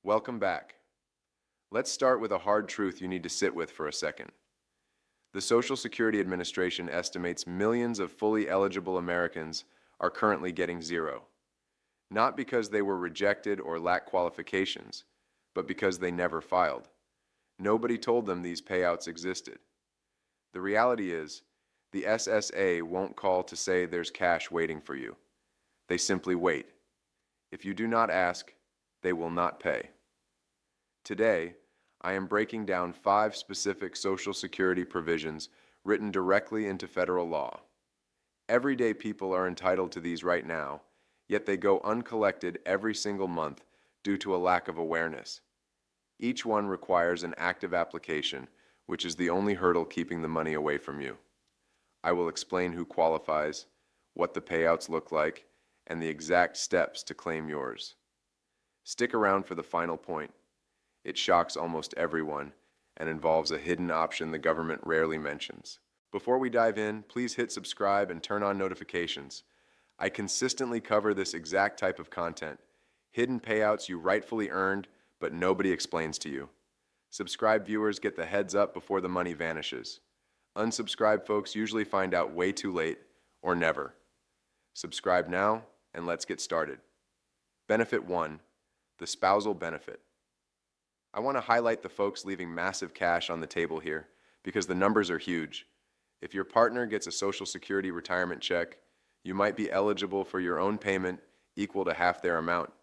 Welcome back. Let's start with a hard truth you need to sit with for a second. The Social Security Administration estimates millions of fully eligible Americans are currently getting zero. Not because they were rejected or lack qualifications, but because they never filed. Nobody told them these payouts existed. The reality is, the SSA won't call to say there's cash waiting for you. They simply wait. If you do not ask, they will not pay. Today, I am breaking down 5 specific Social Security provisions written directly into federal law. Everyday people are entitled to these right now, yet they go uncollected every single month due to a lack of awareness. Each one requires an active application, which is the only hurdle keeping the money away from you. I will explain who qualifies, what the payouts look like, and the exact steps to claim yours. Stick around for the final point. It shocks almost everyone and involves a hidden option the government rarely mentions. Before we dive in, please hit subscribe and turn on notifications. I consistently cover this exact type of content, hidden payouts you rightfully earned but nobody explains to you. Subscribed viewers get the heads up before the money vanishes. Unsubscribed folks usually find out way too late or never. Subscribe now and let's get started. Benefit 1, the spousal benefit. I want to highlight the folks leaving massive cash on the table here because the numbers are huge. If your partner gets a Social Security retirement check, you might be eligible for your own payment equal to half their amount,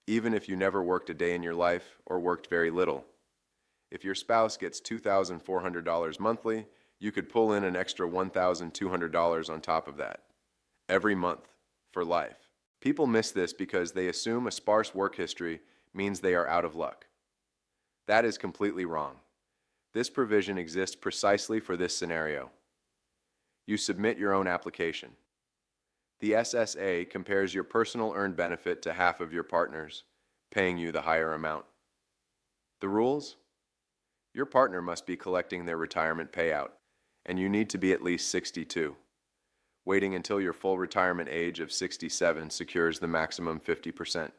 even if you never worked a day in your life or worked very little. If your spouse gets $2,400 monthly, you could pull in an extra $1,200 on top of that. Every month, for life. People miss this because they assume a sparse work history means they are out of luck. That is completely wrong. This provision exists precisely for this scenario. You submit your own application. The SSA compares your personal earned benefit to half of your partner's, paying you the higher amount. The rules? Your partner must be collecting their retirement payout, and you need to be at least 62. Waiting until your full retirement age of 67 secures the maximum 50%.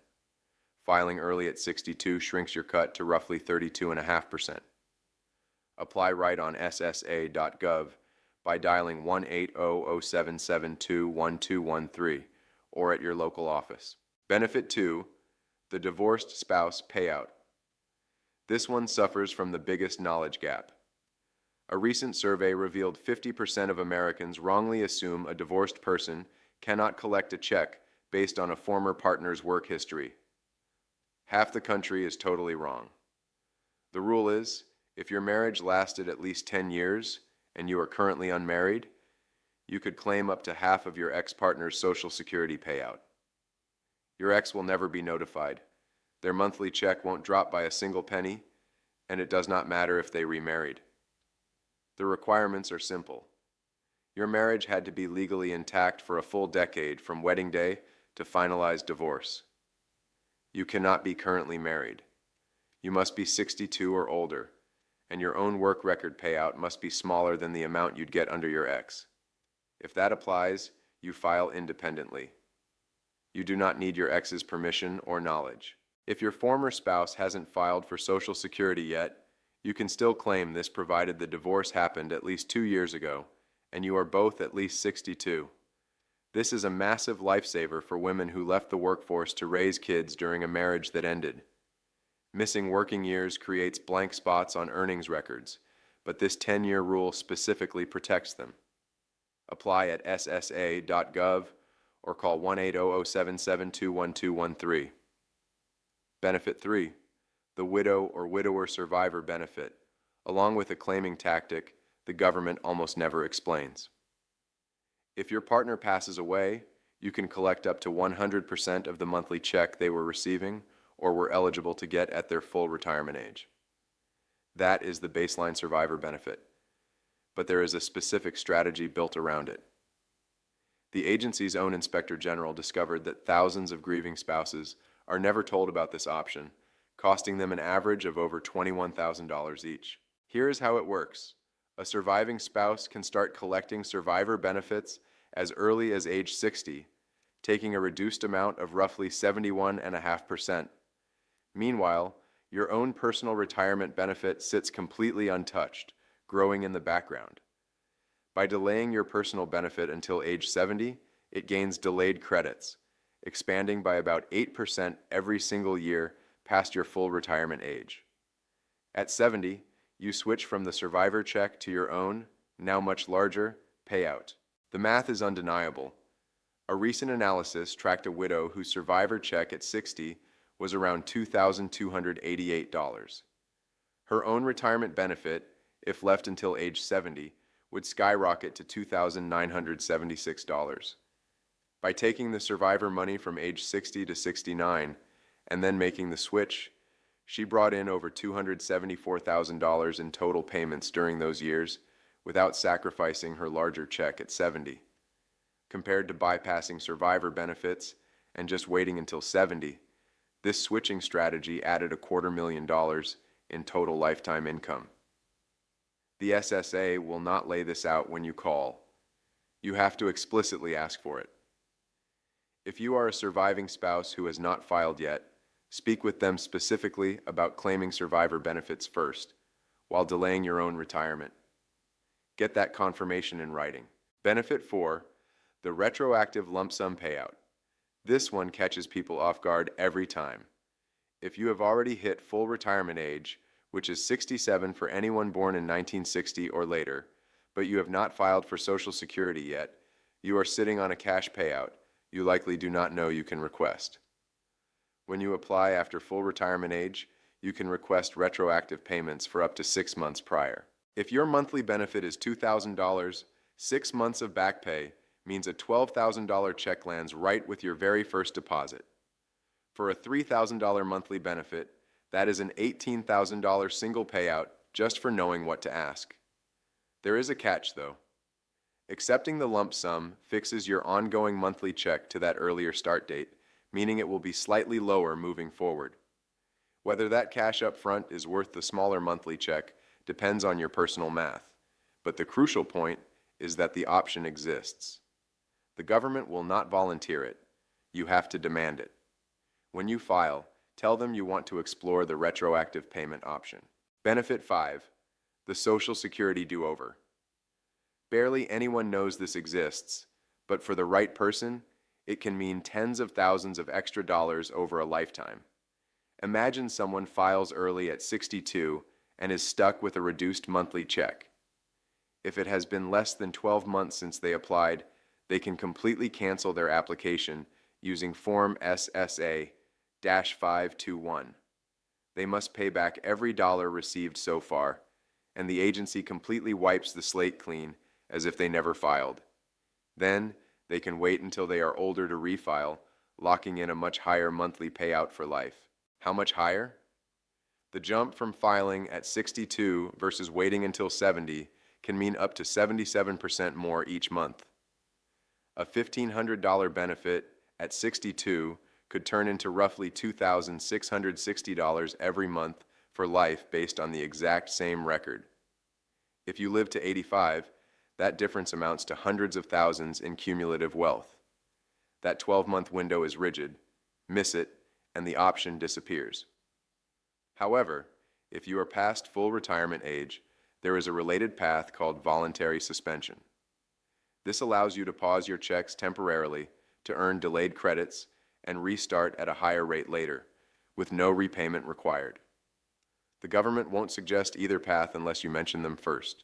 Filing early at 62 shrinks your cut to roughly 32.5%. Apply right on SSA.gov by dialing 1-800-772-1213 or at your local office. Benefit 2, the divorced spouse payout. This one suffers from the biggest knowledge gap. A recent survey revealed 50% of Americans wrongly assume a divorced person cannot collect a check based on a former partner's work history. Half the country is totally wrong. The rule is, if your marriage lasted at least 10 years and you are currently unmarried, you could claim up to half of your ex-partner's Social Security payout. Your ex will never be notified. Their monthly check won't drop by a single penny, and it does not matter if they remarried. The requirements are simple. Your marriage had to be legally intact for a full decade from wedding day to finalized divorce. You cannot be currently married. You must be 62 or older, and your own work record payout must be smaller than the amount you'd get under your ex. If that applies, you file independently. You do not need your ex's permission or knowledge. If your former spouse hasn't filed for Social Security yet, you can still claim this provided the divorce happened at least 2 years ago, and you are both at least 62. This is a massive lifesaver for women who left the workforce to raise kids during a marriage that ended. Missing working years creates blank spots on earnings records, but this 10-year rule specifically protects them. Apply at ssa.gov or call 1-800-772-1213. Benefit 3, the widow or widower survivor benefit, along with a claiming tactic the government almost never explains. If your partner passes away, you can collect up to 100% of the monthly check they were receiving or were eligible to get at their full retirement age. That is the baseline survivor benefit, but there is a specific strategy built around it. The agency's own Inspector General discovered that thousands of grieving spouses are never told about this option, costing them an average of over $21,000 each. Here is how it works. A surviving spouse can start collecting survivor benefits as early as age 60, taking a reduced amount of roughly 71.5%. Meanwhile, Your own personal retirement benefit sits completely untouched, growing in the background. By delaying your personal benefit until age 70, it gains delayed credits, expanding by about 8% every single year past your full retirement age. At 70, you switch from the survivor check to your own, now much larger, payout. The math is undeniable. A recent analysis tracked a widow whose survivor check at 60 was around $2,288. Her own retirement benefit, if left until age 70, would skyrocket to $2,976. By taking the survivor money from age 60 to 69 and then making the switch, she brought in over $274,000 in total payments during those years without sacrificing her larger check at 70. Compared to bypassing survivor benefits and just waiting until 70, this switching strategy added $250,000 in total lifetime income. The SSA will not lay this out when you call. You have to explicitly ask for it. If you are a surviving spouse who has not filed yet, speak with them specifically about claiming survivor benefits first, while delaying your own retirement. Get that confirmation in writing. Benefit 4, the retroactive lump sum payout. This one catches people off guard every time. If you have already hit full retirement age, which is 67 for anyone born in 1960 or later, but you have not filed for Social Security yet, you are sitting on a cash payout you likely do not know you can request. When you apply after full retirement age, you can request retroactive payments for up to 6 months prior. If your monthly benefit is $2,000, 6 months of back pay means a $12,000 check lands right with your very first deposit. For a $3,000 monthly benefit, that is an $18,000 single payout just for knowing what to ask. There is a catch, though. Accepting the lump sum fixes your ongoing monthly check to that earlier start date, meaning it will be slightly lower moving forward. Whether that cash up front is worth the smaller monthly check depends on your personal math, but the crucial point is that the option exists. The government will not volunteer it. You have to demand it. When you file, tell them you want to explore the retroactive payment option. Benefit 5, the Social Security do-over. Barely anyone knows this exists, but for the right person, it can mean tens of thousands of extra dollars over a lifetime. Imagine someone files early at 62 and is stuck with a reduced monthly check. If it has been less than 12 months since they applied, they can completely cancel their application using Form SSA-521. They must pay back every dollar received so far, and the agency completely wipes the slate clean as if they never filed. Then, they can wait until they are older to refile, locking in a much higher monthly payout for life. How much higher? The jump from filing at 62 versus waiting until 70 can mean up to 77% more each month. A $1,500 benefit at 62 could turn into roughly $2,660 every month for life based on the exact same record. If you live to 85, that difference amounts to hundreds of thousands in cumulative wealth. That 12-month window is rigid. Miss it, and the option disappears. However, if you are past full retirement age, there is a related path called voluntary suspension. This allows you to pause your checks temporarily to earn delayed credits and restart at a higher rate later, with no repayment required. The government won't suggest either path unless you mention them first.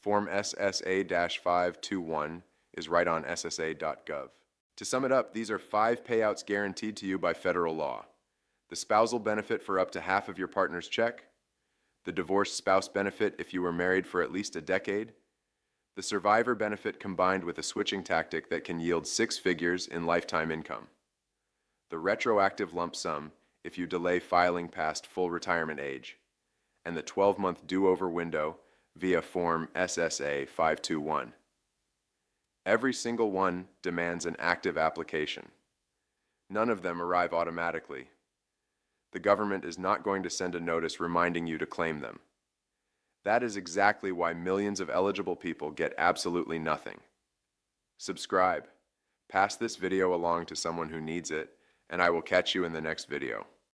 Form SSA-521 is right on ssa.gov. To sum it up, these are 5 payouts guaranteed to you by federal law. The spousal benefit for up to half of your partner's check, the divorced spouse benefit if you were married for at least a decade, the survivor benefit combined with a switching tactic that can yield 6 figures in lifetime income, the retroactive lump sum if you delay filing past full retirement age, and the 12-month do-over window via Form SSA-521. Every single one demands an active application. None of them arrive automatically. The government is not going to send a notice reminding you to claim them. That is exactly why millions of eligible people get absolutely nothing. Subscribe. Pass this video along to someone who needs it, and I will catch you in the next video.